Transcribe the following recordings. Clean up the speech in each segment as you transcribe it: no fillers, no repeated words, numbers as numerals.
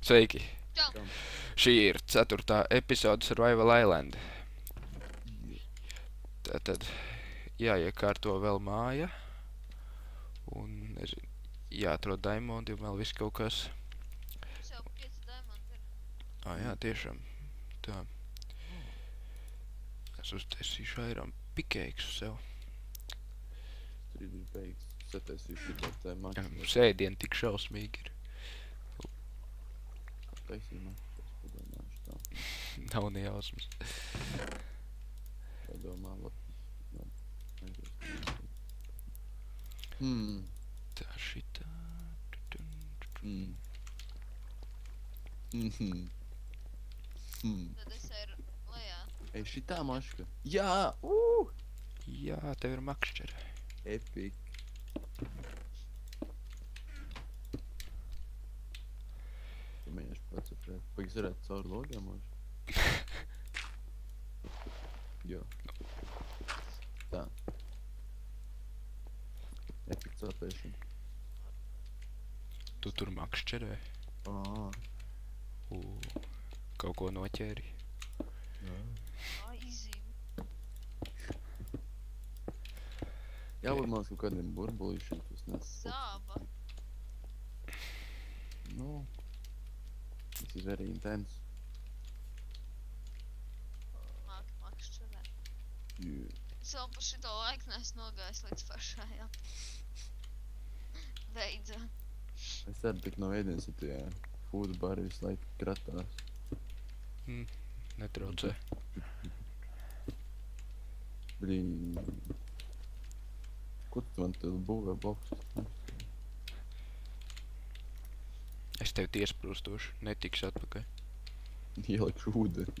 Sveiki! Čau! Šī ir 4. epizode Survival Island. Tātad jāiekārto vēl māja. Un jāatrod daimondi un vēl viss kaut kas. Mums jau 5 diamanti ir. Jā, tiešām. Tā. Es uztaisīšu airam pikeiksu sev. 3D beigas. Sataisīšu tikai tā maču. Sēdieni tik šausmīgi ir. Taisīju maču, es padomāšu tā. Nav ne jausmas. Padomā, labi. Tā šitā. Tad es eju lejā. Ej, šitā maška. Jā! Jā, tev ir makšķere. Epic. Mēģināšu pats aprēt. Pagais varētu caur logiem maška. Jā. Tā. Epic capēšana. Tu tur makšķerē. Kaut ko noķēri. Izīvi. Jābūt mās kaut kādiem burbulīšiem, kas nes. Zāba. Nu. This is very intense. Makšķerē. Yeah. Es vēl par šito laiku neesmu nogājis līdz pašājām. Beidzot. Es arī tik no ēdienas ir tie food bari visu laiku kratās. Netraucē. Blīn. Ko tu man te būvē boksus? Es tev tiesprūstošu, netikšu atpakaļ. Ielikšu ūdeni.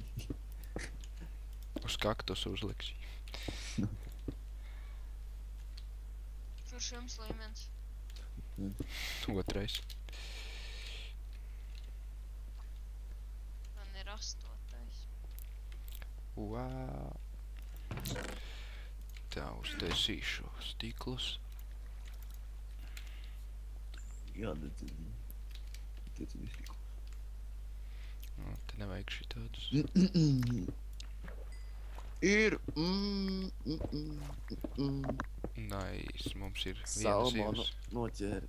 Uz kaktus uzliksi. Kurš jums līmenis? Otrais. Man ir 8. Wow. Tā, uztaisīšu stiklus. Jādedz. Tiec visu. Te nevajag šitādus. Ir. Nice, mums ir viena Salmonu zivs. noķēri.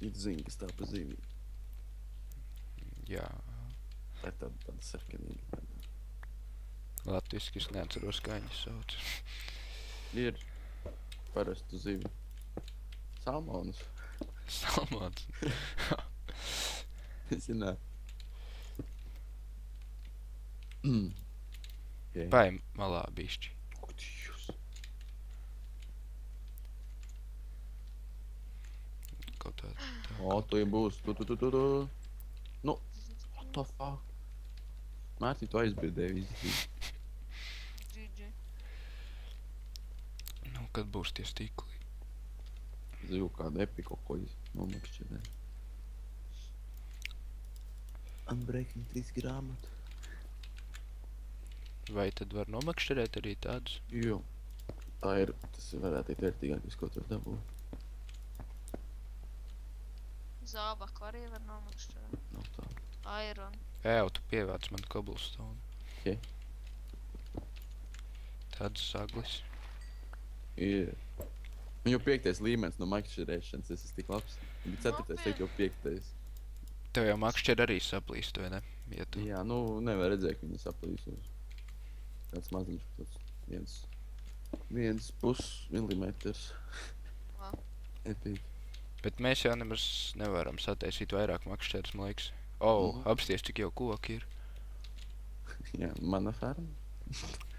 Ir zini, kas tā pa zivī. Jā, Tā ir tāda sarkanīga. latviski es neatceros, kā viņas sauc. Ir parastu zivi. Salmonus. Salmons. Zinā. Paim malā bišķi. Kutījus. Kaut tā. O, tu būs. Tu. Nu, what the fuck? Mārti, tu aizbiedēji visu. GG. Nu, kad būs tie stikli? Zivu kādu epiko, ko nomakšķinē. Unbreaking 3 grāmatu. Vai tad var nomakšķerēt arī tādus? Jo. Tā ir, tas varētu būt vērtīgākais, ko tu dabū. Zābaku arī var nomakšķerēt. Nav tā. Iron. Ēv, tu pievāc man cobblestone. Ok. Tāds saglis. Ir. Man jau 5. līmenis no makšķerēšanas, es esmu tik labs. Bet 4. teikt jau 5. Tev jau makšķer arī saplīst, vai ne? Ja tu... Jā, nu nevar redzēt, ka viņi saplīsos. Tāds maziņš, tāds viens pus milimetrs. Wow. Epic. Bet mēs jau nemaz nevaram sataisīt vairāk makšķeres, man liekas. Apsties, cik jau koki ir. Jā, mana farma.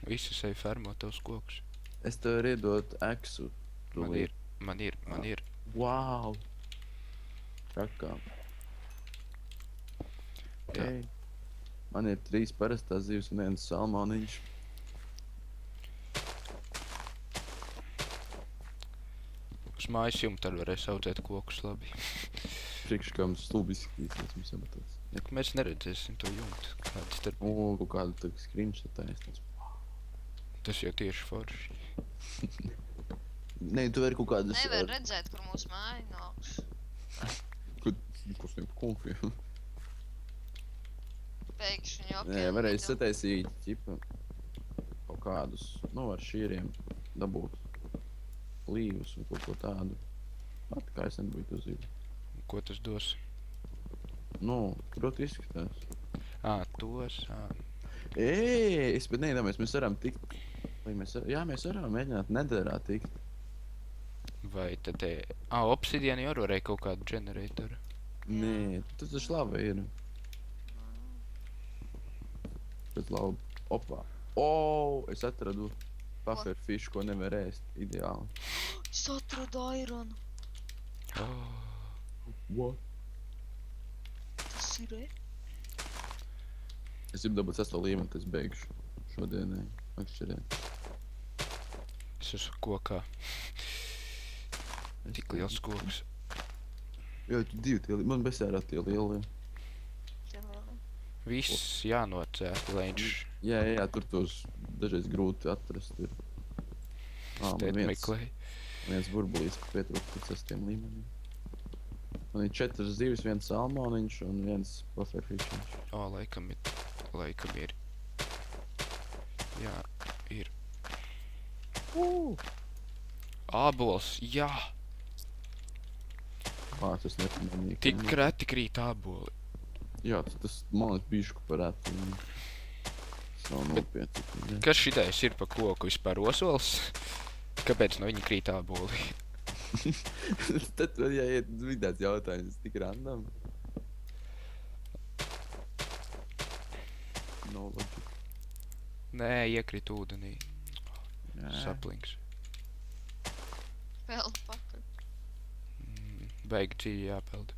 Visi sevi fermo tavs kokus. Es tev varu iedot eksu. Man ir. Wow! Čakām. Jā. Okay. Man ir 3 parastās zivs un 1 salmoniņš. Uz mājas jumta arī varēs audzēt kokus labi. Priekškām stulbiski esmu sabatos. Ja, mēs neredzēsim to jumtu. Kāds starp... O, kaut kādu tā screenshotā es tāds. Tas jau tieši forši. Nē, tu vari kaut kādas... Nevar redzēt, kur mūsu māja no augšas. Kas viņam konfiju? Pēkšņi jau Nē, varēja sataisīt, ķipa, kaut kādus, nu, ar šīriem dabūt līvus un kaut ko tādu. Pat kā es nebūtu to zivu. Ko tas dos? Nu, grūti izskatās. Tos, Es pat neiedomājos, mēs varam tikt. Vai jā, mēs varam mēģināt nedērā tikt. Vai tad te... Obsidian jau varēja kaut kādu generatoru. Nē, tas taču lava ir. Pēc lava. Opā. Es atradu pufferfish, ko nevar ēst. Ideāli. Es atradu ironu. What? Tas ir, Es gribu dabūt 6. līmeni, tas beigšu šodienai. Akšķerē. Es esmu kokā. Tik liels koks. Jā, tu 2 tie man besērā tie lielie. Viss jānocērt, lai viņš Jā, tur tos dažreiz grūti atrast ir. stēt meklē. Viens burbulīs pietrūkt pēc 6. līmenim. Man ir 4 zivis, 1 salmoniņš un 1 pufferfišiņš. Laikam ir. Jā, ir. Ābols, jā! Tas nepamanīja. Tik reti krīt āboli. Jā, tas man liekas bišku par reti. Tas nav nopietni. Kas šitais ir pa koku vispār osols? Kāpēc no viņa krīt āboli? Tad var jāiet vidēts jautājums, tik random. No logic. Nē, iekrīt ūdenī. Saplings. Peld pakaļ. Baigi dziļi jāpeld.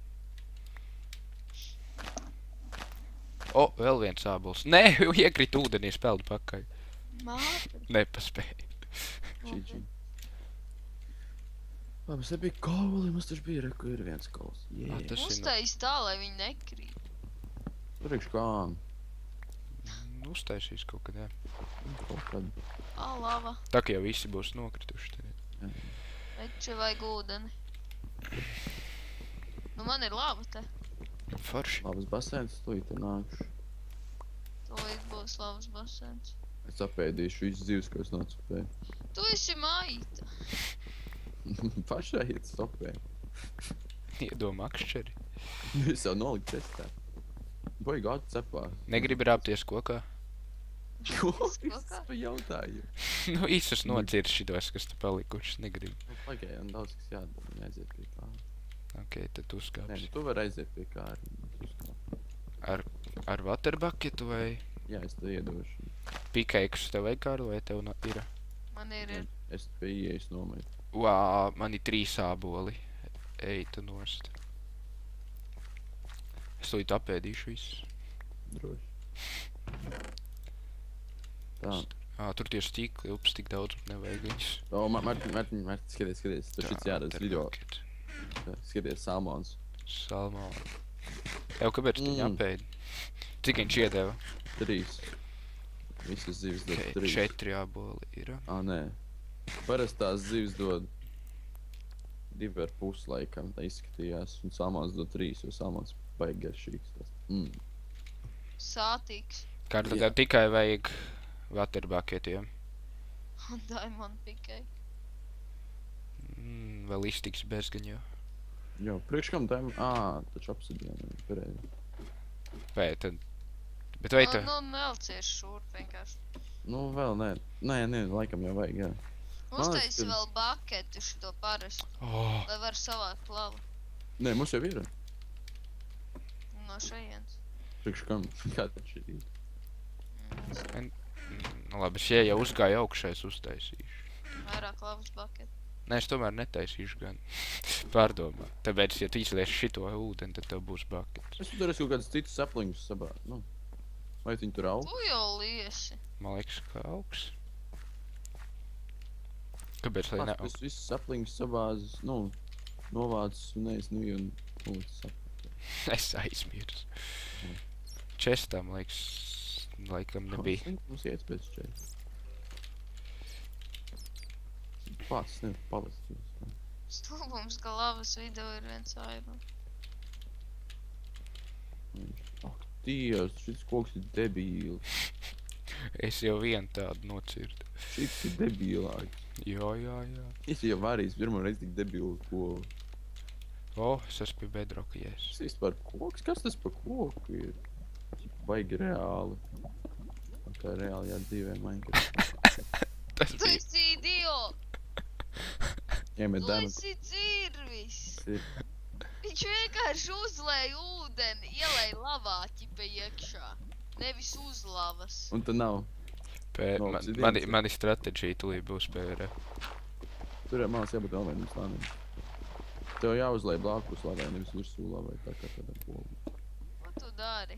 Vēl viens ābols. Nē, iekrīt ūdenī, speldu pakaļ. Māte. Nepaspēju. Čiči. Labi, es nebija kauli, mums taču bija reku ir viens kauls. Tas ir Uztais tā, lai viņi nekrīt. Priekš kā? Uztaisīs kaut kad, jā. Kaut kad. Lava. Tā kā jau visi būs nokrituši tagad. Veči vajag ūdeni. Nu man ir lava te. Forši. Labas basēns, tūlīt te nākšu. Tūlīt būs lavas basēns. Es apēdīšu visu dzīves, ko es nocupēju. Tu esi maita. Pašai iet stopē. Iedomā akšķeri. Es jau noliku testā. Boji gādu cepā. Negribi rāpties kokā? Ko? Es pa jautāju. Nu, īsus nocirs šitos, kas te palikušas. Negribi. Pagaidām daudz, kas jādara. Viņa aiziet pie kāra. Ok, tad tu Nē, skāpsi. tu vari aiziet pie kāra. Ar waterbucketu vai Jā, es te iedošu. pikeikus tev vajag kāru vai tev ir? Man ir. Es pie ieejas nomaitu. Man ir 3 āboli. Ej, tu nost. Es tūlīt apēdīšu visu. Droši. Tā. Tur tie stīkli, ups, tik daudz nevajag viņus. Martiņ, skaties. Tas šits jādara video. Skaties, salmons. Salmonu. Jau, kāpēc tu viņu apēdi? Cik viņš iedeva? 3. Visas zivis dod 3. 4 āboli ir. Nē. Parastās zivis dod 2,5 laikam, tā izskatījās. Un salmons dod 3, jo salmons baigi garšīgs. Sātīgs. Kā tad tev tikai vajag waterbucketiem? Un diamond pikai. Vēl iztiks bezgaņ jau. Jā, priekš kam tēm? Taču apsidienu. Pareizi. Vai tad... Bet vai tev... Nu, nelcies šurp vienkārši. Nu, vēl nē. Nē, laikam jau vajag, jā. Uztaisi vēl baketu šito parastu. Lai var savākt lavu. Nē, mums jau ir. No šajienes. Priekš kam? Kā taču ir? Labi, es jau uzgāju augšā, es uztaisīšu. Vairāk lavas baketu. Nē, es tomēr netaisīšu gan. Pārdomā. Tāpēc, ja tu izliesi šito ūdeni, tad tev būs bakets. Es tur esmu kaut kādus citus sapliņus sabā. Nu. Vai viņi tur aug? Tu jau liesi. Man liekas, ka augs. Kāpēc, lai neaug? Es visus sapliņus sabāzes, nu, novācis un neiznuju un nolicis sapliņu. Es aizmirsu. Čestām, liekas, laikam nebija. Mums iet pēc čest. Pats nevar palest. Stulbums, ka lavas vidū ir viens airons. Dievs, šis koks ir debīls. Es jau vienu tādu nocirtu. Šis ir debīlāks. Jā. Es jau varēju pirmo reizi tik debīlu koku. Es esmu pie bedroka, yes. Tas vispār koks? Kas tas par koku ir? Baigi reāli. Kā reāli dzīvē Minecraft. Tas Tu esi idiot! Iemet Tu dēmu. esi dzirvis! Ir. Viņš vienkārši uzlēja ūdeni, ielēja lavā ķipa iekšā. Nevis uzlavas. Un tu nav. No, obsidians. Mani stratēģija tūlīt būs PvR. Tur ir māls jābūt vēl vienam slānim. Tev jāuzlēj blakus lavai, nevis virsū lavai, tā kā tādam pogu. Ko tu dari?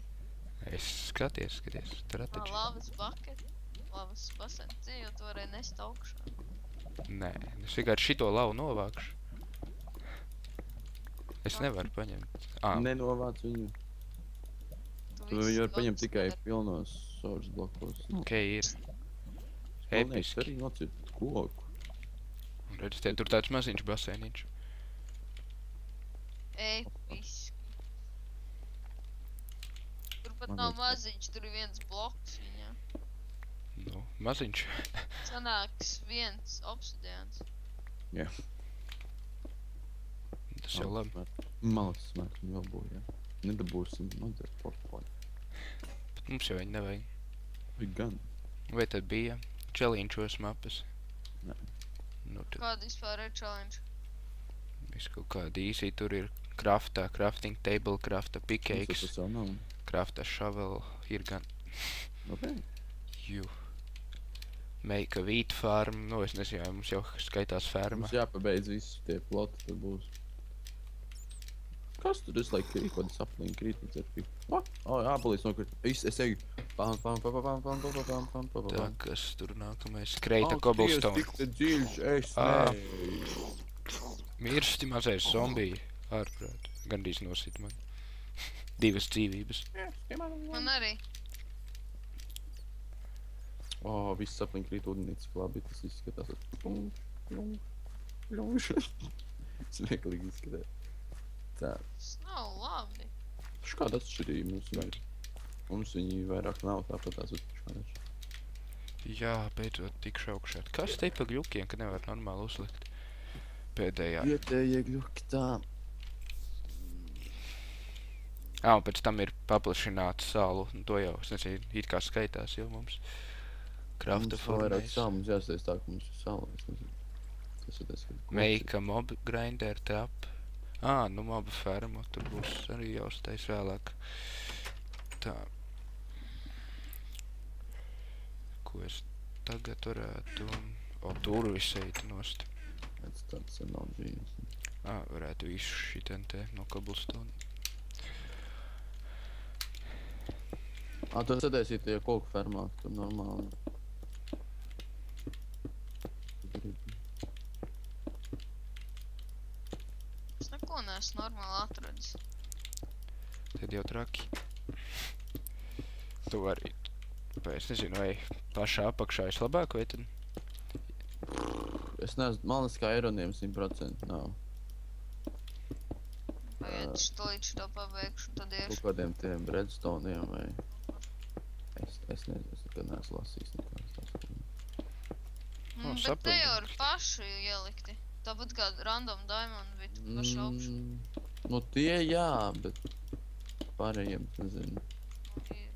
Es skaties, stratēģija. Lavas baketi. Lavas pasenci, jo tu varēji nest augšā. Nē, es vienkārši šito lavu novākšu. Es nevaru paņemt. Nenovāc viņu. Tu viņu var paņemt tikai pilnos source blokos. Ok, ir. Episki. Episki. Arī nocirt koku. Redz, tur tāds maziņš basēniņš. Episki. Turpat nav maziņš, tur ir viens bloks viņā. Nu, maziņš. Sanāks viens obsidians. Jā. Tas jau labi. Malas smēks un vēl būs, jā. Nedabūsim mazliet portpoļu. Bet mums jau viņi nevajag. Vai gan? Vai tad bija challenge-os mapas? Nē. Nu, tad Kāda vispār ir challenge? viss kaut kādi īsi tur ir craftā, crafting table, crafta pickaxe, Tas jau nav. crafta shovel, ir gan Nopietni. make a wheat farm, nu es nezinu, mums jau skaitās ferma. Mums jāpabeidz visi tie ploti, tad būs. Kas tur? Es laik krīt, kāda saplīna krīt, līdz ar pīk. What? Ābolīs nokrit. Es eju. Pam. Tā, kas tur nākamais? Kreita cobblestone. Tik te dziļš, es Ā. neju. Mirsti mazais zombiji. Ārprāt. Gandrīz nosit man. 2 dzīvības. Man arī. Viss saplīna krīt ūdenītis, labi, tas izskatās. Smieklīgi izskatās. Tā. Tas nav labi. Kāda atšķirība mums ir? Mums viņi vairāk nav, tāpat tās uztikšanās. Jā, beidzot tikšu augšā. Kas te pa gļukiem, ka nevar normāli uzlikt? Pēdējā. Vietējie gļuki tā. Un pēc tam ir paplašināta salu. Nu, to jau, es nezinu, it kā skaitās jau mums. Krafta Mums vairāk formēs. sāl, mums jāsties tā, ka mums ir sala. Es nezinu. Tas ir tas, ka... Make a mob grinder tap. Nu moba ferma, tur būs arī jāuztais vēlāk. Tā. Ko es tagad varētu... tur visu eitu nost. Pēc tāds nav dzīves. Varētu visu šitien te no cobblestone. Tu sēdēsi tie koku fermā, tur normāli. Es neko neesmu normāli atradis. Tad jau traki. Tu vari... Es nezinu, vai pašā apakšā ir labāk, vai tad... Es neesmu, man liekas, kā Ironiem 100% nav. Pagaidu, šitolīt šito pabeigšu, tad Kaut iešu. kādiem tiem redstoneiem vai... Es nezinu, es nekad neesmu lasījis nekādas tās. Bet saprotu. te jau ir paši ielikti. Tāpat kā random diamond bija paši augšu. Nu tie jā, bet pārējiem es nezinu. Ir.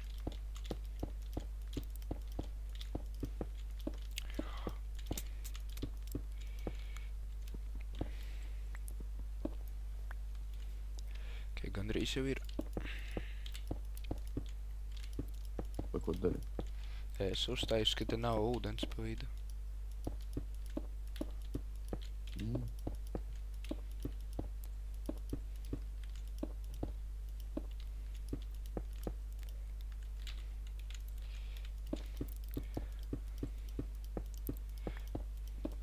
Okay, gandrīz jau ir. Vai ko dari? Es uztaisu, ka te nav ūdens pa vidu.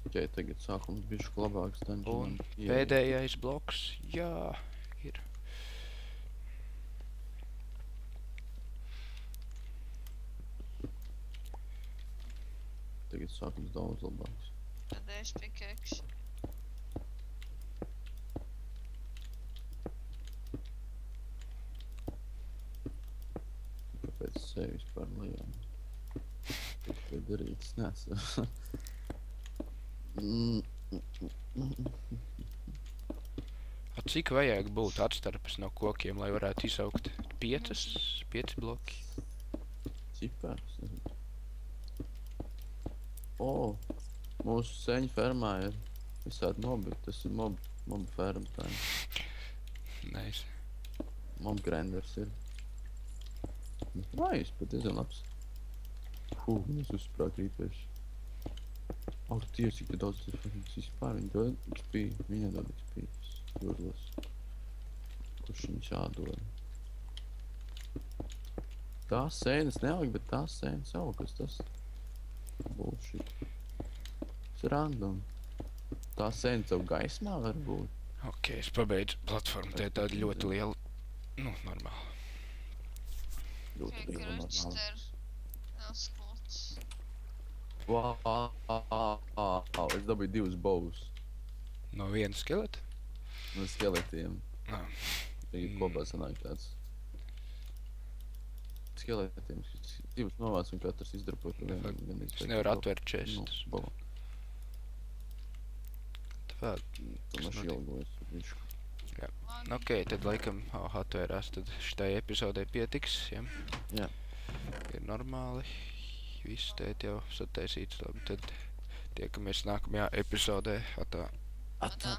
Okay, tagad sākums bišķi labāks Un dungeonam. pēdējais bloks, jā, ir. Tagad sākums daudz labāks. Pēdējais pickaxe. pēc sevis par lielu. Ko darīt, es nesaku. Cik vajag būt atstarpes no kokiem, lai varētu izaugt 5 bloki? Cipars. Mūsu seņu fermā ir visādi mobi. Tas ir mobu ferma. Tā ir. Nice. Mob grinders ir. Vai, pat diezgan labs. Viņas uzsprāk rīpēši. Tieši, cik daudz tas vispār. Viņi dod XP. Viņa dod XP. Jūrlos. Kurš viņš jādod? Tās sēnes nelik, bet tās sēnes savu, kas tas? Bullshit. Tas ir random. Tās sēnes savu gaismā var būt. Ok, es pabeidzu platformu, te ir tāda ļoti liela, normāla. Ļoti liela normāla. Kručter. Nav sklots. Es dabīju 2 bows. No viena skeleta? No skeletiem. Tagad kopā sanāk tāds. Skeletiem. 2 novāc un katrs izdarboja par vienu. Es nevaru atvērt čestus. Tomēr ielgojas višku. Ok, tad laikam atvērās, tad šitai epizodē pietiks, ja? Jā. Ir normāli. Viss tēt jau sataisīts, labi, tad tiekamies nākamajā epizodē. Atā. Atā.